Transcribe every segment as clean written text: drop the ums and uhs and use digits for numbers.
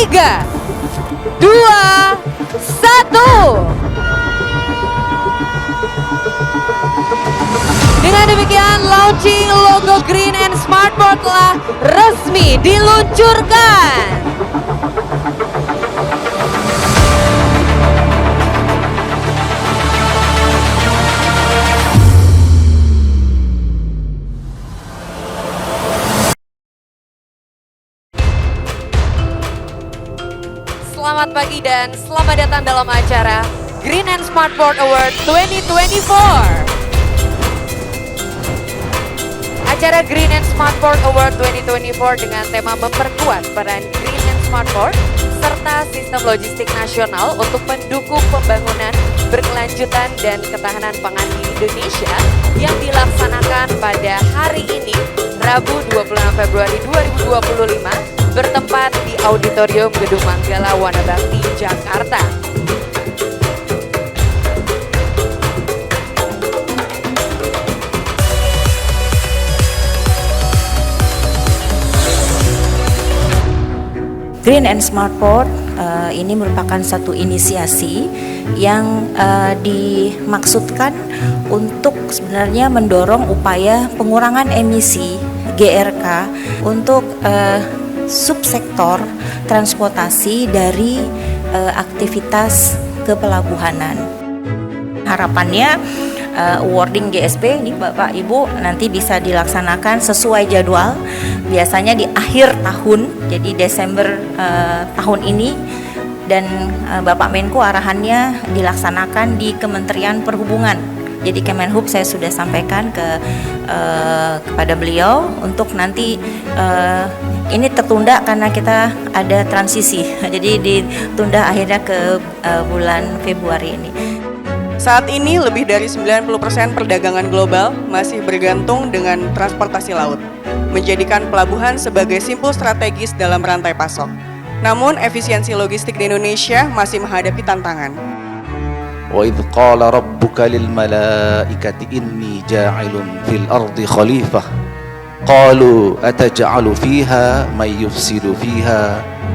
3, 2, 1. Dengan demikian, launching logo Green and Smartboard telah resmi diluncurkan. Selamat pagi dan selamat datang dalam acara Green and Smartboard Award 2024. Acara Green and Smartboard Award 2024 dengan tema memperkuat peran Green and Smartboard serta sistem logistik nasional untuk mendukung pembangunan berkelanjutan dan ketahanan pangan di Indonesia yang dilaksanakan pada hari ini, Rabu 26 Februari 2025, bertempat di Auditorium Gedung Manggala Wanabakti, Jakarta. Green and Smartboard ini merupakan satu inisiasi yang dimaksudkan untuk sebenarnya mendorong upaya pengurangan emisi GRK untuk subsektor transportasi dari aktivitas kepelabuhanan. Harapannya awarding GSP ini Bapak Ibu nanti bisa dilaksanakan sesuai jadwal, biasanya di akhir tahun, jadi Desember tahun ini, dan Bapak Menko arahannya dilaksanakan di Kementerian Perhubungan. Jadi Kemenhub saya sudah sampaikan kepada beliau untuk nanti ini tertunda karena kita ada transisi, jadi ditunda akhirnya ke bulan Februari ini. Saat ini lebih dari 90% perdagangan global masih bergantung dengan transportasi laut, menjadikan pelabuhan sebagai simpul strategis dalam rantai pasok. Namun efisiensi logistik di Indonesia masih menghadapi tantangan. وَإِذْ قَالَ رَبُّكَ لِلْمَلَائِكَةِ إِنِّي جَاعِلٌ فِي الْأَرْضِ خَلِيفَةً قَالُوا أَتَجْعَلُ فِيهَا مَن يُفْسِدُ فِيهَا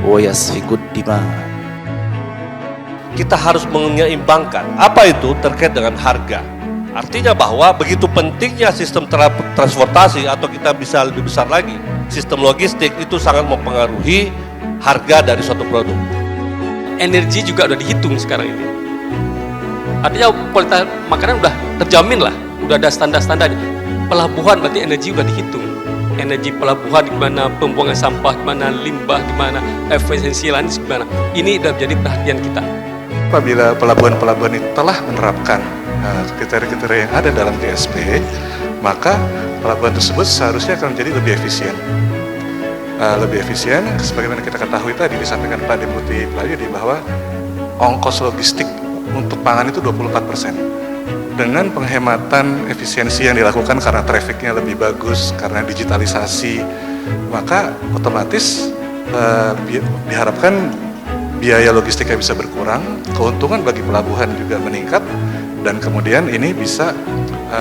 وَيَسْفِكُ الدِّمَاءَ. Kita harus menyeimbangkan apa itu terkait dengan harga. Artinya bahwa begitu pentingnya sistem transportasi, atau kita bisa lebih besar lagi, sistem logistik itu sangat mempengaruhi harga dari suatu produk. Energi juga udah dihitung sekarang ini. Artinya kualitas makanan udah terjamin lah, udah ada standar-standar. Pelabuhan berarti energi udah dihitung. Energi pelabuhan di mana, pembuangan sampah di mana, limbah di mana, efisiensi lain di mana. Ini udah menjadi perhatian kita. Apabila pelabuhan-pelabuhan itu telah menerapkan kriteria-kriteria yang ada dalam GSP, maka pelabuhan tersebut seharusnya akan menjadi lebih efisien. Lebih efisien, sebagaimana kita ketahui tadi disampaikan Pak Deputi Prahyudi bahwa ongkos logistik untuk pangan itu 24%. Dengan penghematan efisiensi yang dilakukan karena trafficnya lebih bagus, karena digitalisasi, maka otomatis diharapkan biaya logistiknya bisa berkurang, keuntungan bagi pelabuhan juga meningkat, dan kemudian ini bisa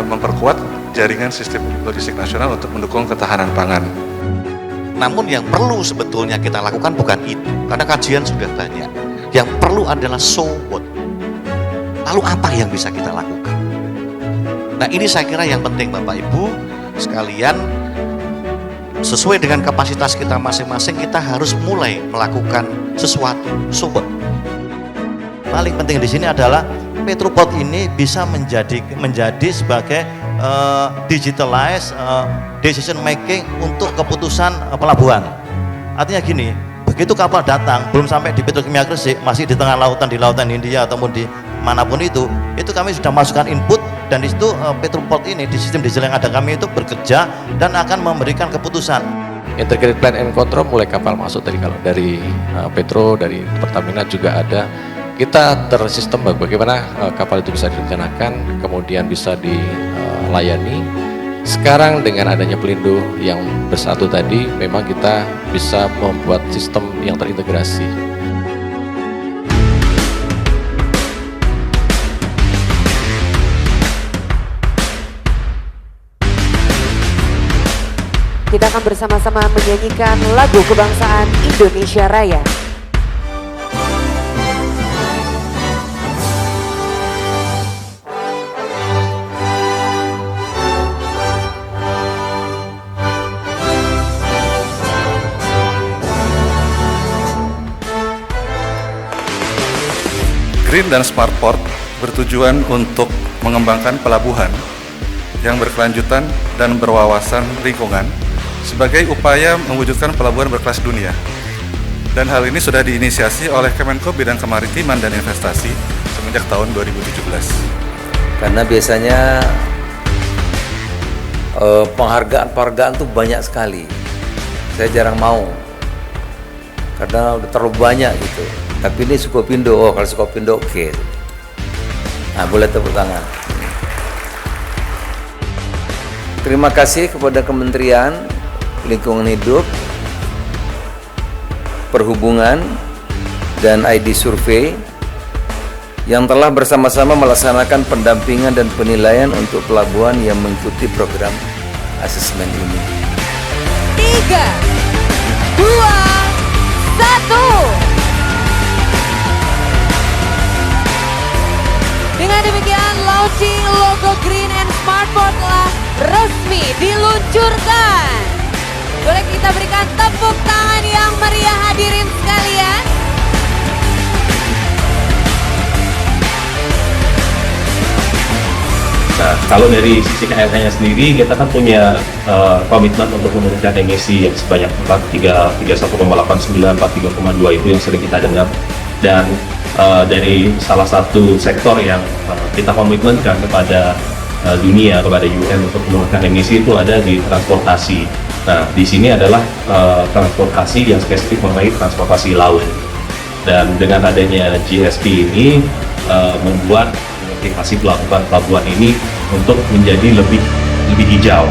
memperkuat jaringan sistem logistik nasional untuk mendukung ketahanan pangan. Namun yang perlu sebetulnya kita lakukan bukan itu, karena kajian sudah banyak. Yang perlu adalah so what. Lalu apa yang bisa kita lakukan? Nah, ini saya kira yang penting Bapak Ibu sekalian, sesuai dengan kapasitas kita masing-masing, kita harus mulai melakukan sesuatu. So what. Paling penting di sini adalah Petroport ini bisa menjadi sebagai digitalized decision making untuk keputusan pelabuhan. Artinya gini, begitu kapal datang, belum sampai di Petrokimia Gresik, masih di tengah lautan, di lautan India ataupun di manapun itu kami sudah masukkan input, dan di situ Petroport ini di sistem diesel yang ada kami itu bekerja dan akan memberikan keputusan. Integrated Plan and Control mulai kapal masuk tadi, kalau dari Petro, dari Pertamina juga ada. Kita tersistem bagaimana kapal itu bisa direncanakan, kemudian bisa dilayani. Sekarang dengan adanya Pelindo yang bersatu tadi, memang kita bisa membuat sistem yang terintegrasi. Kita akan bersama-sama menyanyikan lagu kebangsaan Indonesia Raya. Green dan Smart Port bertujuan untuk mengembangkan pelabuhan yang berkelanjutan dan berwawasan lingkungan sebagai upaya mewujudkan pelabuhan berkelas dunia. Dan hal ini sudah diinisiasi oleh Kemenko Bidang Kemaritiman dan Investasi semenjak tahun 2017. Karena biasanya penghargaan tuh banyak sekali. Saya jarang mau karena udah terlalu banyak gitu. Tapi ini Sukopindo, oh kalau Sukopindo oke. Nah, boleh tepuk tangan. Terima kasih kepada Kementerian Lingkungan Hidup, Perhubungan, dan ID Survey yang telah bersama-sama melaksanakan pendampingan dan penilaian untuk pelabuhan yang mengikuti program asesmen ini. 3, 2, 1. Dengan demikian, launching logo Green and Smart Port telah resmi diluncurkan. Boleh kita berikan tepuk tangan yang meriah hadirin sekalian. Nah, kalau dari sisi KLH-nya sendiri, kita kan punya komitmen untuk menurunkan emisi yang sebanyak 41,89, 43,2 itu yang sering kita dengar. Dan dari salah satu sektor yang kita komitmenkan kepada dunia, kepada UN untuk menurunkan emisi itu ada di transportasi. Nah, di sini adalah transportasi yang spesifik mengenai transportasi laut. Dan dengan adanya GSP ini membuat motivasi pelabuhan ini untuk menjadi lebih hijau.